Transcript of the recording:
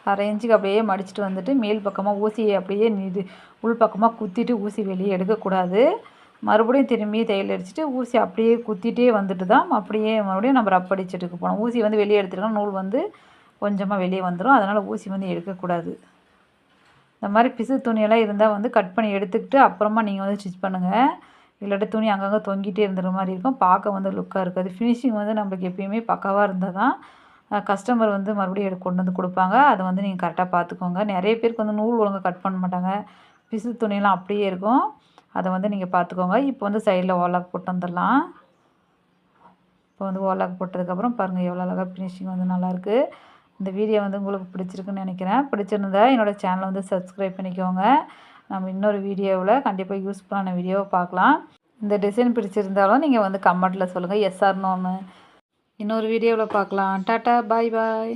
1/2 இன்ச்சுக்கு அப்படியே மடிச்சுட்டு வந்துட்டு மேல் பக்கமாக ஊசியை அப்படியே இது உள் பக்கமாக குத்திட்டு ஊசி வெளியே எடுக்கக்கூடாது. மறுபடியும் திரும்பி தையல் அடிச்சுட்டு ஊசி அப்படியே குத்திட்டே வந்துட்டு தான் அப்படியே மறுபடியும் நம்ம ரப் அடிச்சுட்டு போகணும். ஊசி வந்து வெளியே எடுத்துட்டோம்னா நூல் வந்து கொஞ்சமாக வெளியே வந்துடும். அதனால் ஊசி வந்து எடுக்கக்கூடாது. இந்த மாதிரி பிசு துணியெல்லாம் இருந்தால் வந்து கட் பண்ணி எடுத்துக்கிட்டு அப்புறமா நீங்கள் வந்து ஸ்டிச் பண்ணுங்கள். இல்லாட்டி துணி அங்கங்கே தொங்கிட்டே இருந்துற மாதிரி இருக்கும். பார்க்க வந்து லுக்காக இருக்காது. ஃபினிஷிங் வந்து நம்மளுக்கு எப்பயுமே பக்காவாக இருந்தால் தான் கஸ்டமர் வந்து மறுபடியும் கொண்டு வந்து கொடுப்பாங்க. அதை வந்து நீங்கள் கரெக்டாக பார்த்துக்கோங்க. நிறைய பேருக்கு வந்து நூல் ஒழுங்காக கட் பண்ண மாட்டாங்க. பிசு துணியெல்லாம் அப்படியே இருக்கும். அதை வந்து நீங்கள் பார்த்துக்கோங்க. இப்போ வந்து சைடில் ஓலாக் போட்டு வந்துடலாம். இப்போ வந்து ஓலாக் போட்டதுக்கப்புறம் பாருங்கள் எவ்வளோ அழகாக ஃபினிஷிங் வந்து நல்லாயிருக்கு. இந்த வீடியோ வந்து உங்களுக்கு பிடிச்சிருக்குன்னு நினைக்கிறேன். பிடிச்சிருந்தா என்னோடய சேனலை வந்து சப்ஸ்கிரைப் பண்ணிக்கோங்க. நம்ம இன்னொரு வீடியோவில் கண்டிப்பாக யூஸ்ஃபுல்லான வீடியோவை பார்க்கலாம். இந்த டிசைன் பிடிச்சிருந்தாலும் நீங்கள் வந்து கமெண்ட்டில் சொல்லுங்கள் எஸ் ஆர் நோன்னு. இன்னொரு வீடியோவில் பார்க்கலாம். டாட்டா பாய் பாய்.